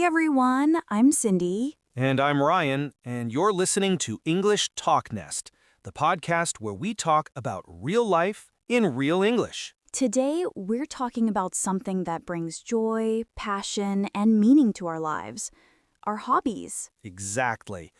everyone, I'm Cindy. And I'm Ryan, and you're listening to English TalkNest, the podcast where we talk about real life in real English. Today, we're talking about something that brings joy, passion, and meaning to our lives, our hobbies. Exactly.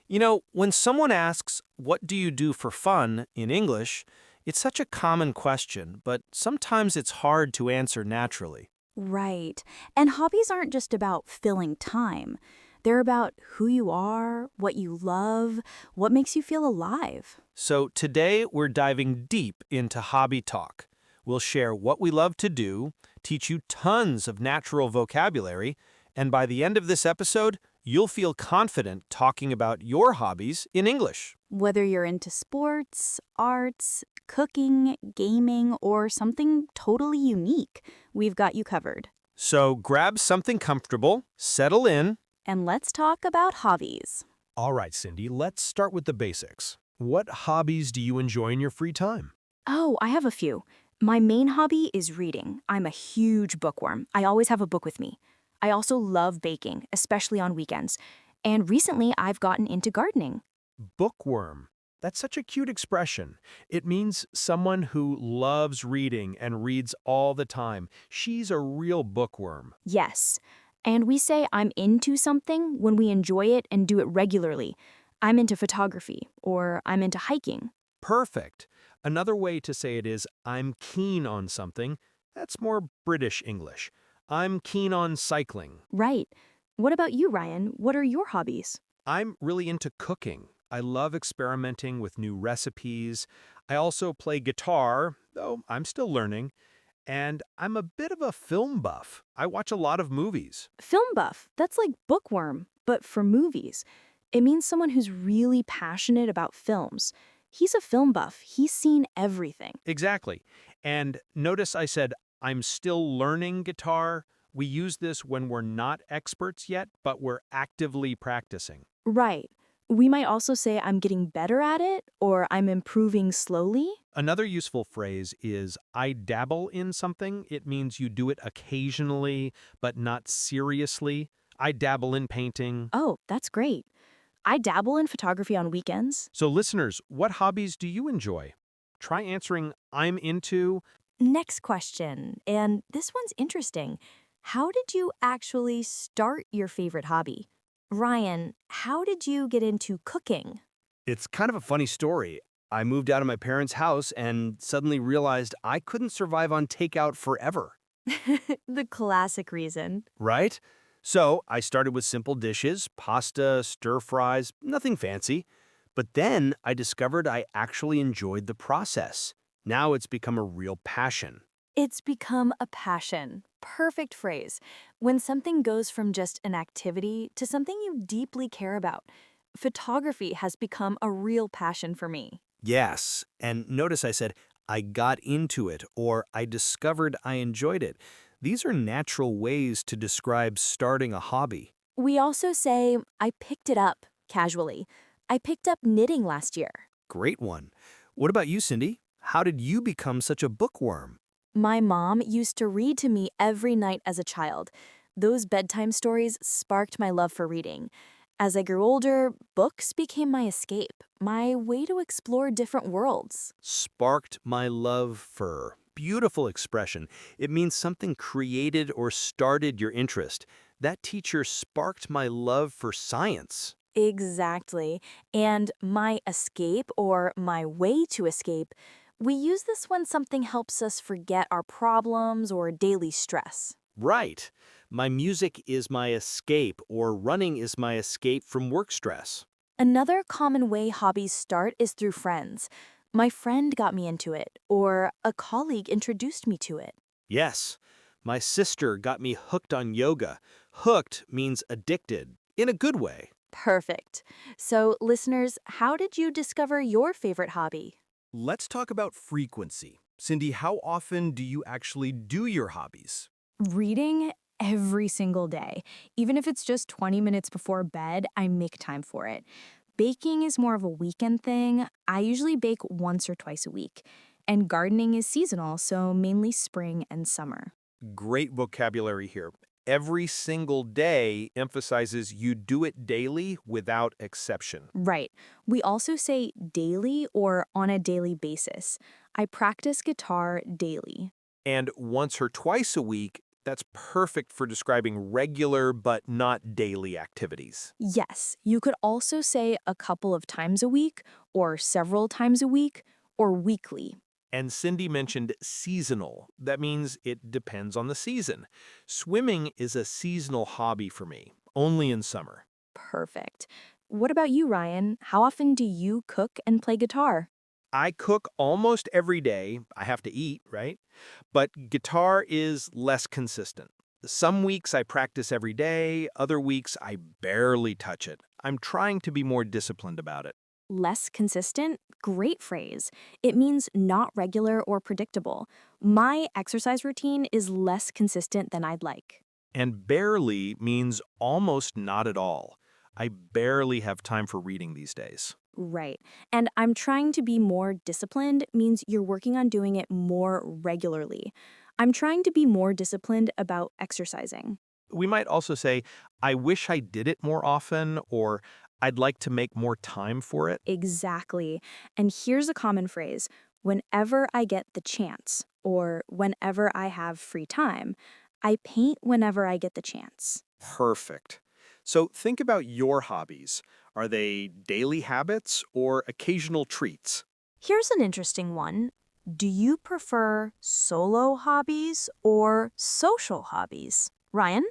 You know, when someone asks, "What do you do for fun?" in English, it's such a common question, but sometimes it's hard to answer naturally. Right. And hobbies aren't just about filling time. They're about who you are, what you love, what makes you feel alive. So today we're diving deep into hobby talk. We'll share what we love to do, teach you tons of natural vocabulary, and by the end of this episode, you'll feel confident talking about your hobbies in English. Whether you're into sports, arts, cooking, gaming, or something totally unique, we've got you covered. So grab something comfortable, settle in. And let's talk about hobbies. All right, Cindy, let's start with the basics. What hobbies do you enjoy in your free time? Oh, I have a few. My main hobby is reading. I'm a huge bookworm. I always have a book with me. I also love baking, especially on weekends. And recently, I've gotten into gardening. Bookworm. That's such a cute expression. It means someone who loves reading and reads all the time. She's a real bookworm. Yes. And we say I'm into something when we enjoy it and do it regularly. I'm into photography, or I'm into hiking. Perfect. Another way to say it is, I'm keen on something. That's more British English. I'm keen on cycling. Right. What about you, Ryan? What are your hobbies? I'm really into cooking. I love experimenting with new recipes. I also play guitar, though I'm still learning. And I'm a bit of a film buff. I watch a lot of movies. Film buff. That's like bookworm, but for movies. It means someone who's really passionate about films. He's a film buff. He's seen everything. Exactly. And notice I said, I'm still learning guitar. We use this when we're not experts yet, but we're actively practicing. Right. We might also say I'm getting better at it or I'm improving slowly. Another useful phrase is, I dabble in something. It means you do it occasionally, but not seriously. I dabble in painting. Oh, that's great. I dabble in photography on weekends. So listeners, what hobbies do you enjoy? Try answering, I'm into. Next question, and this one's interesting. How did you actually start your favorite hobby? Ryan, how did you get into cooking? It's kind of a funny story. I moved out of my parents' house and suddenly realized I couldn't survive on takeout forever, The classic reason. right? So I started with simple dishes, pasta, stir fries, nothing fancy. But then I discovered I actually enjoyed the process. Now it's become a real passion. It's become a passion. Perfect phrase. When something goes from just an activity to something you deeply care about. Photography has become a real passion for me. Yes, and notice I said, I got into it, or I discovered I enjoyed it. These are natural ways to describe starting a hobby. We also say, I picked it up, casually. I picked up knitting last year. Great one. What about you, Cindy? How did you become such a bookworm? My mom used to read to me every night as a child. Those bedtime stories sparked my love for reading. As I grew older, books became my escape, my way to explore different worlds. Sparked my love for. Beautiful expression. It means something created or started your interest. That teacher sparked my love for science. Exactly. And my escape or my way to escape, we use this when something helps us forget our problems or daily stress. Right. My music is my escape, or running is my escape from work stress. Another common way hobbies start is through friends. My friend got me into it, or a colleague introduced me to it. Yes. My sister got me hooked on yoga. Hooked means addicted, in a good way. Perfect. So, listeners, how did you discover your favorite hobby? Let's talk about frequency. Cindy, how often do you actually do your hobbies? Reading every single day. Even if it's just 20 minutes before bed, I make time for it. Baking is more of a weekend thing. I usually bake once or twice a week. And gardening is seasonal, so mainly spring and summer. Great vocabulary here. every single day emphasizes you do it daily without exception. Right. We also say daily or on a daily basis. I practice guitar daily. And once or twice a week, that's perfect for describing regular but not daily activities. Yes, you could also say a couple of times a week, or several times a week, or weekly. And Cindy mentioned seasonal. That means it depends on the season. Swimming is a seasonal hobby for me, only in summer. Perfect. What about you, Ryan? How often do you cook and play guitar? I cook almost every day. I have to eat, right? But guitar is less consistent. Some weeks I practice every day, other weeks I barely touch it. I'm trying to be more disciplined about it. Less consistent? Great phrase. It means not regular or predictable. My exercise routine is less consistent than I'd like. And barely means almost not at all. I barely have time for reading these days. Right. And I'm trying to be more disciplined means you're working on doing it more regularly. I'm trying to be more disciplined about exercising. We might also say, I wish I did it more often, or I'd like to make more time for it. Exactly. And here's a common phrase: whenever I get the chance, or whenever I have free time. I paint whenever I get the chance. Perfect. So think about your hobbies. Are they daily habits or occasional treats? Here's an interesting one. Do you prefer solo hobbies or social hobbies? Ryan?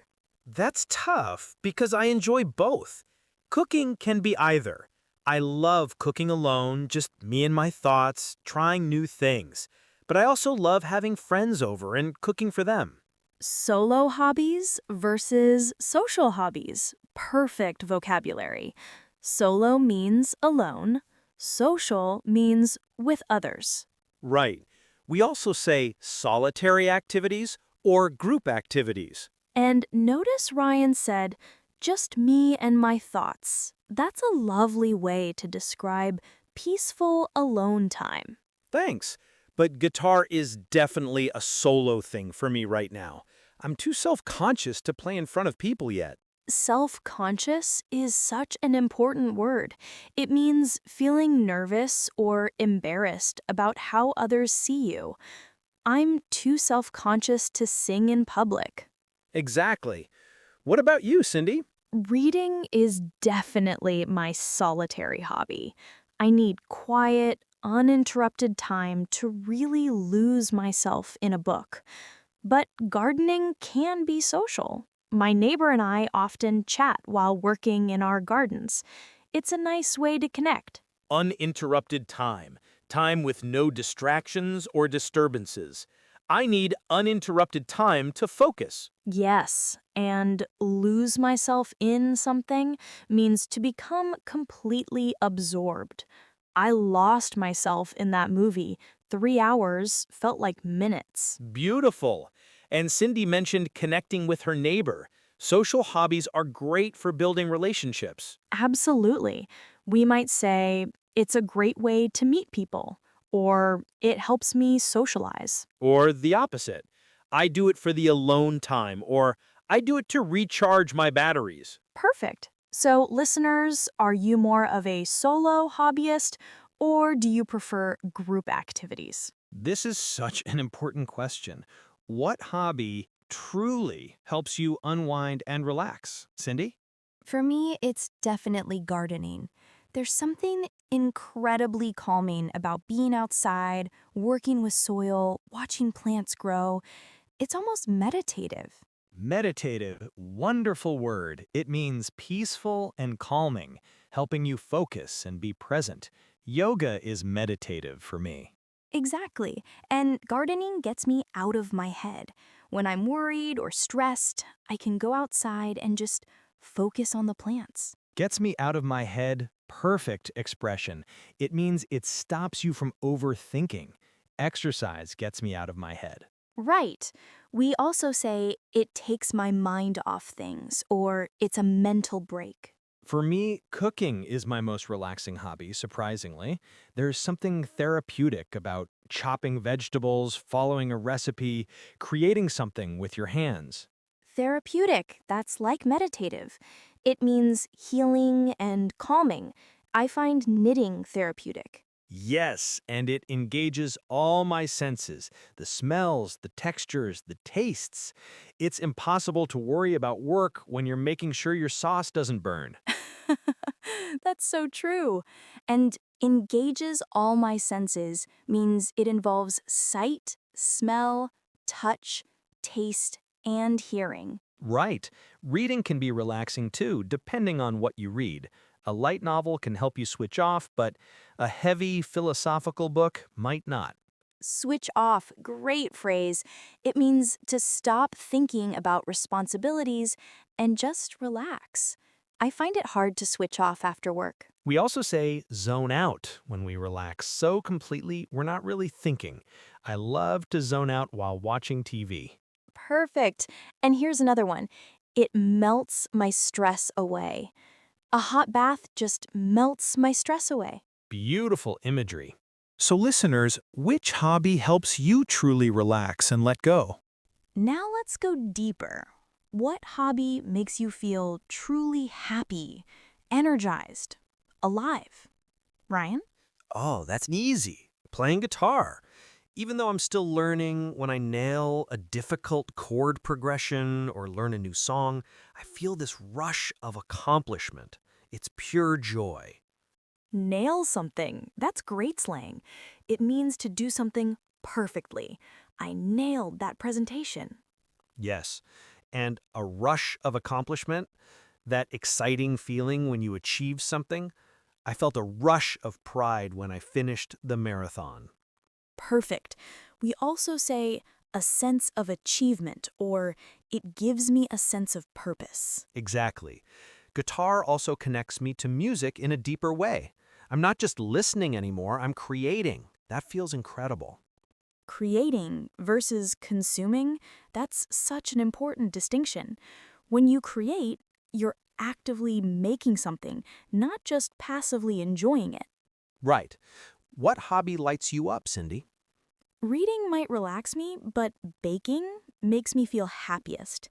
That's tough because I enjoy both. Cooking can be either. I love cooking alone, just me and my thoughts, trying new things. But I also love having friends over and cooking for them. Solo hobbies versus social hobbies. Perfect vocabulary. Solo means alone. Social means with others. Right. We also say solitary activities or group activities. And notice Ryan said, just me and my thoughts. That's a lovely way to describe peaceful alone time. Thanks. But guitar is definitely a solo thing for me right now. I'm too self-conscious to play in front of people yet. Self-conscious is such an important word. It means feeling nervous or embarrassed about how others see you. I'm too self-conscious to sing in public. Exactly. What about you, Cindy? Reading is definitely my solitary hobby. I need quiet, uninterrupted time to really lose myself in a book. But gardening can be social. My neighbor and I often chat while working in our gardens. It's a nice way to connect. Uninterrupted time. Time with no distractions or disturbances. I need uninterrupted time to focus. Yes, and lose myself in something means to become completely absorbed. I lost myself in that movie. 3 hours felt like minutes. Beautiful. And Cindy mentioned connecting with her neighbor. Social hobbies are great for building relationships. Absolutely. We might say, it's a great way to meet people, or it helps me socialize. Or the opposite. I do it for the alone time, or I do it to recharge my batteries. Perfect. So, listeners, are you more of a solo hobbyist, or do you prefer group activities? This is such an important question. What hobby truly helps you unwind and relax? Cindy? For me, it's definitely gardening. There's something incredibly calming about being outside, working with soil, watching plants grow. It's almost meditative. Meditative, wonderful word. It means peaceful and calming, helping you focus and be present. Yoga is meditative for me. Exactly. And gardening gets me out of my head. When I'm worried or stressed, I can go outside and just focus on the plants. Gets me out of my head, perfect expression. It means it stops you from overthinking. Exercise gets me out of my head. Right. We also say it takes my mind off things, or it's a mental break. For me, cooking is my most relaxing hobby, surprisingly. There's something therapeutic about chopping vegetables, following a recipe, creating something with your hands. Therapeutic, that's like meditative. It means healing and calming. I find knitting therapeutic. Yes, and it engages all my senses, the smells, the textures, the tastes. It's impossible to worry about work when you're making sure your sauce doesn't burn. That's so true. And engages all my senses means it involves sight, smell, touch, taste, and hearing. Right. Reading can be relaxing too, depending on what you read. A light novel can help you switch off, but a heavy philosophical book might not. Switch off, great phrase. It means to stop thinking about responsibilities and just relax. I find it hard to switch off after work. We also say zone out when we relax so completely we're not really thinking. I love to zone out while watching TV. Perfect. And here's another one. It melts my stress away. A hot bath just melts my stress away. Beautiful imagery. So listeners, which hobby helps you truly relax and let go? Now let's go deeper. What hobby makes you feel truly happy, energized, alive? Ryan? Oh, that's easy. Playing guitar. Even though I'm still learning, when I nail a difficult chord progression or learn a new song, I feel this rush of accomplishment. It's pure joy. Nail something. That's great slang. It means to do something perfectly. I nailed that presentation. Yes, and a rush of accomplishment, that exciting feeling when you achieve something. I felt a rush of pride when I finished the marathon. Perfect. We also say a sense of achievement, or it gives me a sense of purpose. Exactly. Guitar also connects me to music in a deeper way. I'm not just listening anymore, I'm creating. That feels incredible. Creating versus consuming, that's such an important distinction. When you create, you're actively making something, not just passively enjoying it. Right. What hobby lights you up, Cindy? Reading might relax me, but baking makes me feel happiest.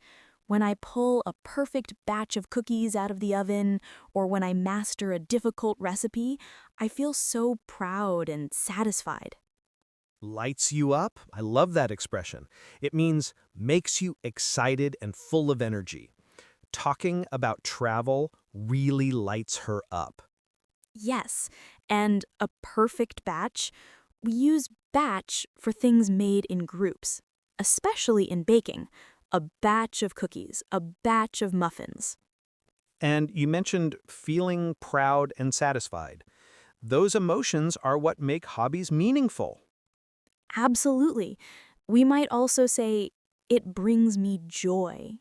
When I pull a perfect batch of cookies out of the oven, or when I master a difficult recipe, I feel so proud and satisfied. Lights you up? I love that expression. It means makes you excited and full of energy. Talking about travel really lights her up. Yes, and a perfect batch. We use batch for things made in groups, especially in baking. A batch of cookies, a batch of muffins. And you mentioned feeling proud and satisfied. Those emotions are what make hobbies meaningful. Absolutely. We might also say, it brings me joy,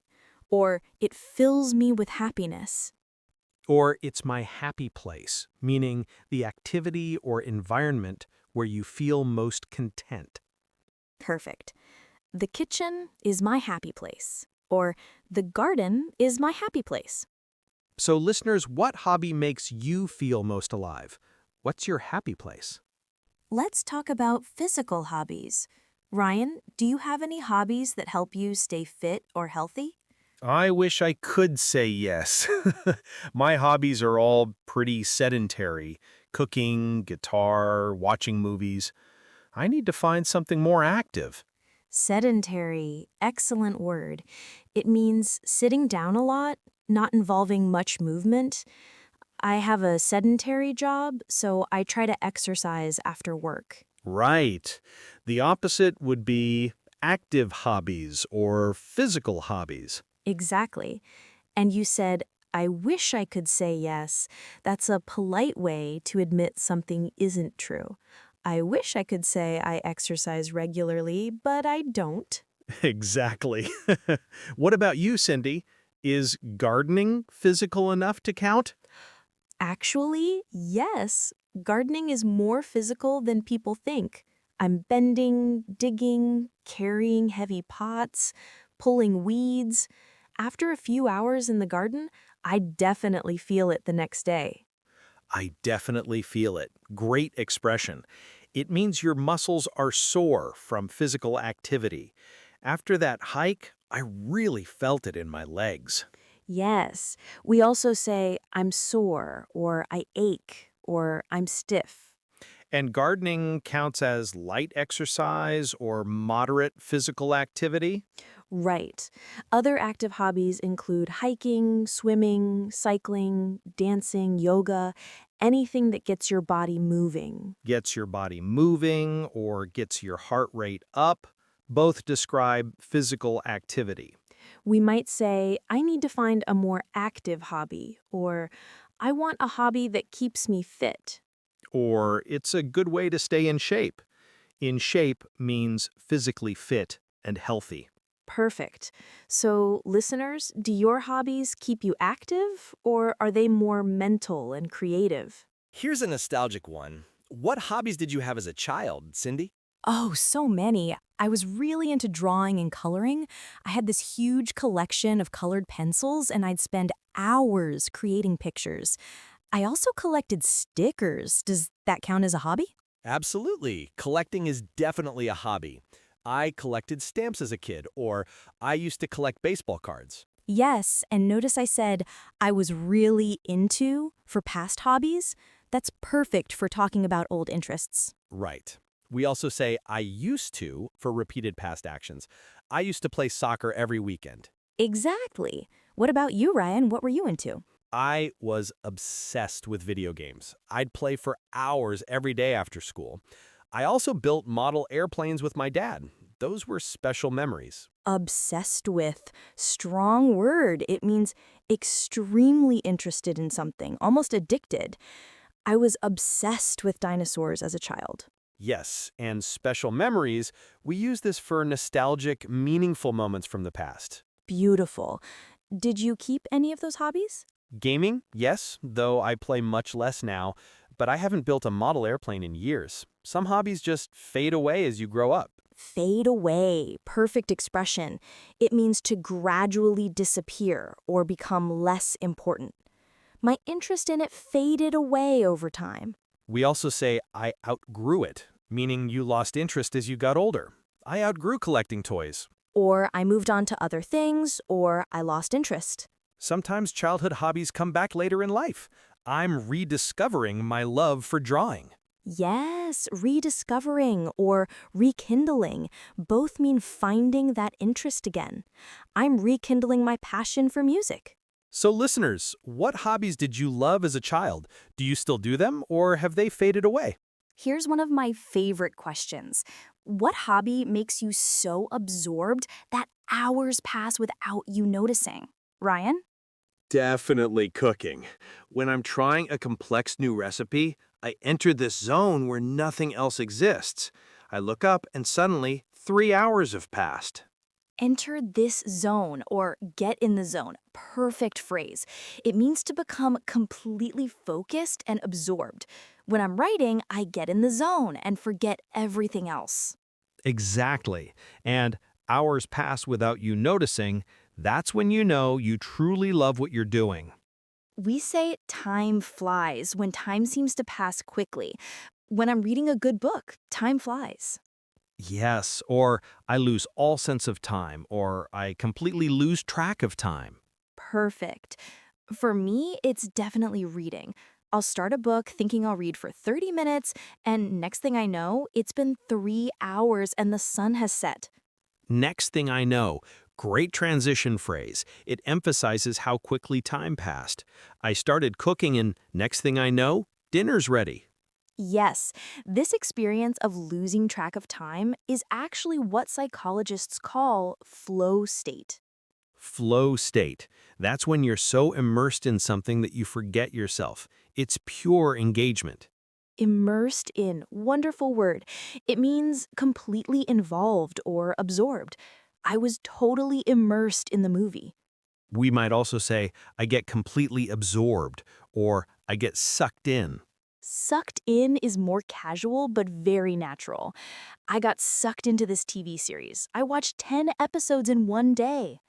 or it fills me with happiness. Or it's my happy place, meaning the activity or environment where you feel most content. Perfect. The kitchen is my happy place, or the garden is my happy place. So listeners, what hobby makes you feel most alive? What's your happy place? Let's talk about physical hobbies. Ryan, do you have any hobbies that help you stay fit or healthy? I wish I could say yes. My hobbies are all pretty sedentary. Cooking, guitar, watching movies. I need to find something more active. Sedentary, excellent word. It means sitting down a lot, not involving much movement. I have a sedentary job, so I try to exercise after work. Right. The opposite would be active hobbies or physical hobbies. Exactly. And you said, I wish I could say yes. That's a polite way to admit something isn't true. I wish I could say I exercise regularly, but I don't. Exactly. What about you, Cindy? Is gardening physical enough to count? Actually, yes. Gardening is more physical than people think. I'm bending, digging, carrying heavy pots, pulling weeds. After a few hours in the garden, I definitely feel it the next day. I definitely feel it. Great expression. It means your muscles are sore from physical activity. After that hike, I really felt it in my legs. Yes. We also say, I'm sore, or I ache, or I'm stiff. And gardening counts as light exercise or moderate physical activity? Right. Other active hobbies include hiking, swimming, cycling, dancing, yoga, anything that gets your body moving. Gets your body moving or gets your heart rate up. Both describe physical activity. We might say, I need to find a more active hobby, or I want a hobby that keeps me fit. Or it's a good way to stay in shape. In shape means physically fit and healthy. Perfect. So, listeners, do your hobbies keep you active, or are they more mental and creative? Here's a nostalgic one. What hobbies did you have as a child, Cindy? Oh, so many. I was really into drawing and coloring. I had this huge collection of colored pencils, and I'd spend hours creating pictures. I also collected stickers. Does that count as a hobby? Absolutely. Collecting is definitely a hobby. I collected stamps as a kid, or I used to collect baseball cards. Yes, and notice I said I was really into for past hobbies. That's perfect for talking about old interests. Right. We also say I used to for repeated past actions. I used to play soccer every weekend. Exactly. What about you, Ryan? What were you into? I was obsessed with video games. I'd play for hours every day after school. I also built model airplanes with my dad. Those were special memories. Obsessed with. Strong word. It means extremely interested in something, almost addicted. I was obsessed with dinosaurs as a child. Yes, and special memories, we use this for nostalgic, meaningful moments from the past. Beautiful. Did you keep any of those hobbies? Gaming, yes, though I play much less now, but I haven't built a model airplane in years. Some hobbies just fade away as you grow up. Fade away. Perfect expression. It means to gradually disappear or become less important. My interest in it faded away over time. We also say, I outgrew it, meaning you lost interest as you got older. I outgrew collecting toys. Or I moved on to other things, or I lost interest. Sometimes childhood hobbies come back later in life. I'm rediscovering my love for drawing. Yes, rediscovering or rekindling both mean finding that interest again. I'm rekindling my passion for music. So listeners, what hobbies did you love as a child? Do you still do them, or have they faded away? Here's one of my favorite questions. What hobby makes you so absorbed that hours pass without you noticing? Ryan? Definitely cooking. When I'm trying a complex new recipe, I enter this zone where nothing else exists. I look up and suddenly 3 hours have passed. Enter this zone or get in the zone. Perfect phrase. It means to become completely focused and absorbed. When I'm writing, I get in the zone and forget everything else. Exactly. And hours pass without you noticing. That's when you know you truly love what you're doing. We say time flies when time seems to pass quickly. When I'm reading a good book, time flies. Yes, or I lose all sense of time, or I completely lose track of time. Perfect. For me, it's definitely reading. I'll start a book thinking I'll read for 30 minutes, and next thing I know, it's been 3 hours and the sun has set. Next thing I know, great transition phrase. It emphasizes how quickly time passed. I started cooking and next thing I know, dinner's ready. Yes, this experience of losing track of time is actually what psychologists call flow state. Flow state. That's when you're so immersed in something that you forget yourself. It's pure engagement. Immersed in, wonderful word. It means completely involved or absorbed. I was totally immersed in the movie. We might also say, I get completely absorbed, or I get sucked in. Sucked in is more casual but very natural. I got sucked into this TV series. I watched 10 episodes in one day.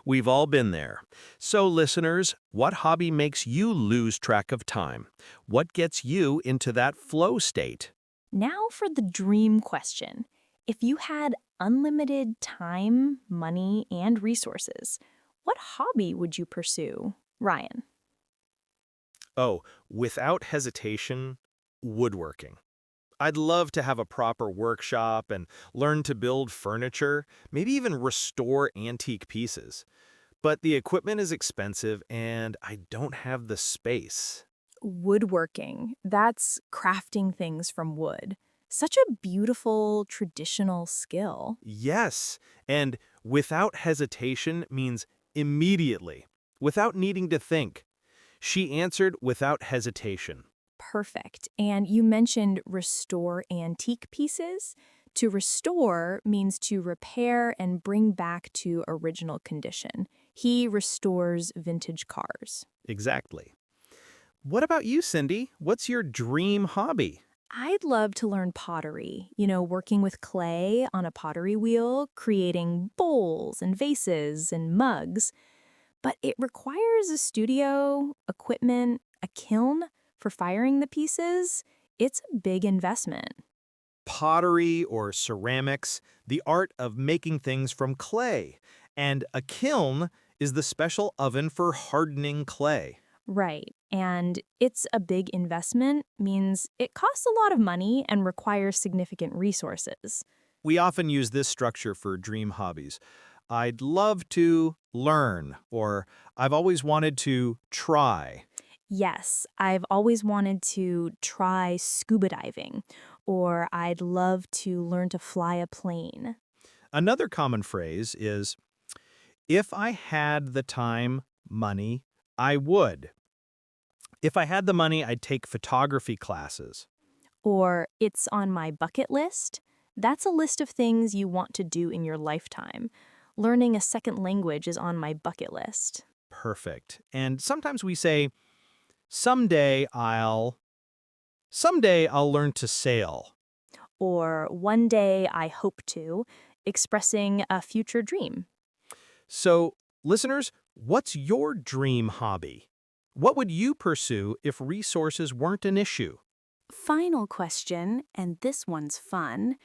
We've all been there. So, listeners, what hobby makes you lose track of time? What gets you into that flow state? Now for the dream question. If you had unlimited time, money, and resources, what hobby would you pursue, Ryan? Oh, without hesitation, woodworking. I'd love to have a proper workshop and learn to build furniture, maybe even restore antique pieces. But the equipment is expensive and I don't have the space. Woodworking. That's crafting things from wood. Such a beautiful, traditional skill. Yes, and without hesitation means immediately, without needing to think. She answered without hesitation. Perfect. And you mentioned restore antique pieces. To restore means to repair and bring back to original condition. He restores vintage cars. Exactly. What about you, Cindy? What's your dream hobby? I'd love to learn pottery, working with clay on a pottery wheel, creating bowls and vases and mugs. But it requires a studio, equipment, a kiln for firing the pieces. It's a big investment. Pottery or ceramics, the art of making things from clay. And a kiln is the special oven for hardening clay. Right. And it's a big investment, means it costs a lot of money and requires significant resources. We often use this structure for dream hobbies. I'd love to learn, or I've always wanted to try. Yes, I've always wanted to try scuba diving, or I'd love to learn to fly a plane. Another common phrase is, if I had the time, money, I would. If I had the money, I'd take photography classes. Or it's on my bucket list. That's a list of things you want to do in your lifetime. Learning a second language is on my bucket list. Perfect. And sometimes we say, someday I'll learn to sail. Or one day I hope to, expressing a future dream. So, listeners, what's your dream hobby? What would you pursue if resources weren't an issue? Final question, and this one's fun.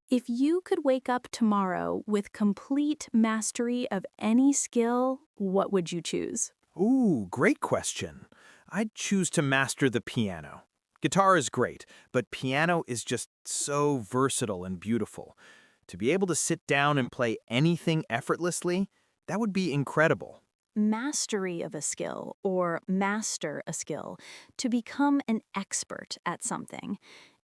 If you could wake up tomorrow with complete mastery of any skill, what would you choose? Ooh, great question. I'd choose to master the piano. Guitar is great, but piano is just so versatile and beautiful. To be able to sit down and play anything effortlessly, that would be incredible. Mastery of a skill, or master a skill, to become an expert at something.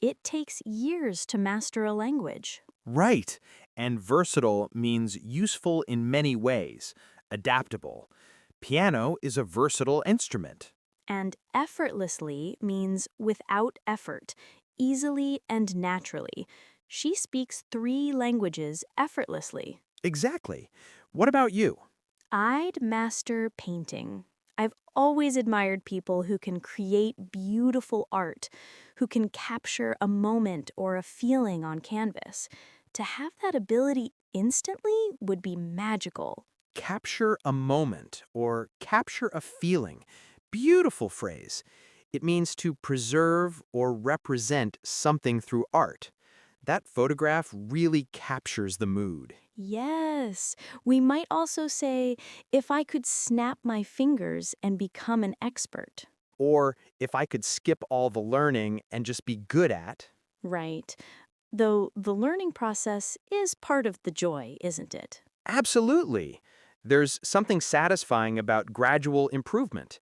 It takes years to master a language. Right. And versatile means useful in many ways, adaptable. Piano is a versatile instrument. And effortlessly means without effort, easily and naturally. She speaks 3 languages effortlessly. Exactly. What about you? I'd master painting. I've always admired people who can create beautiful art, who can capture a moment or a feeling on canvas. To have that ability instantly would be magical. Capture a moment or capture a feeling. Beautiful phrase. It means to preserve or represent something through art. That photograph really captures the mood. Yes, we might also say, if I could snap my fingers and become an expert. Or if I could skip all the learning and just be good at. Right. Though the learning process is part of the joy, isn't it? Absolutely. There's something satisfying about gradual improvement.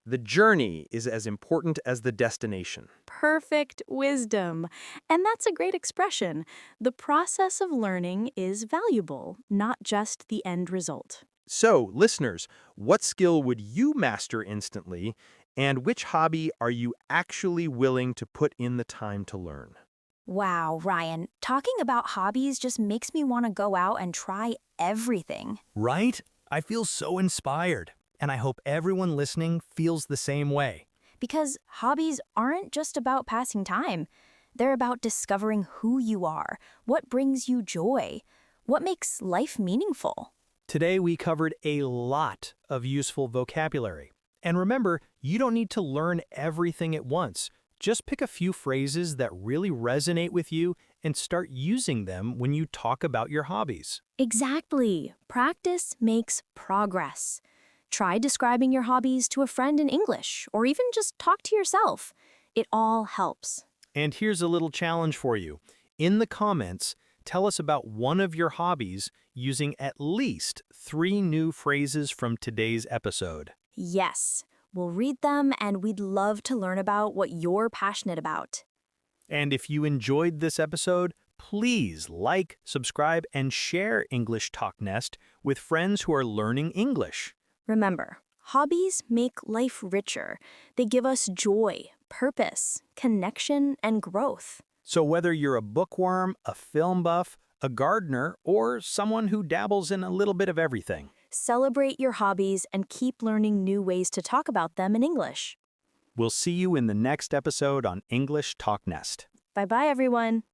The journey is as important as the destination. Perfect wisdom. And that's a great expression. The process of learning is valuable, not just the end result. So, listeners, what skill would you master instantly, and which hobby are you actually willing to put in the time to learn? Wow, Ryan, talking about hobbies just makes me want to go out and try everything. Right? I feel so inspired, and I hope everyone listening feels the same way. Because hobbies aren't just about passing time. They're about discovering who you are, what brings you joy, what makes life meaningful. Today we covered a lot of useful vocabulary. And remember, you don't need to learn everything at once. Just pick a few phrases that really resonate with you and start using them when you talk about your hobbies. Exactly. Practice makes progress. Try describing your hobbies to a friend in English, or even just talk to yourself. It all helps. And here's a little challenge for you. In the comments, tell us about one of your hobbies using at least 3 new phrases from today's episode. Yes, we'll read them and we'd love to learn about what you're passionate about. And if you enjoyed this episode, please like, subscribe, and share English TalkNest with friends who are learning English. Remember, hobbies make life richer. They give us joy, purpose, connection, and growth. So whether you're a bookworm, a film buff, a gardener, or someone who dabbles in a little bit of everything, Celebrate your hobbies and keep learning new ways to talk about them in English. we'll see you in the next episode on English TalkNest. Bye-bye, everyone.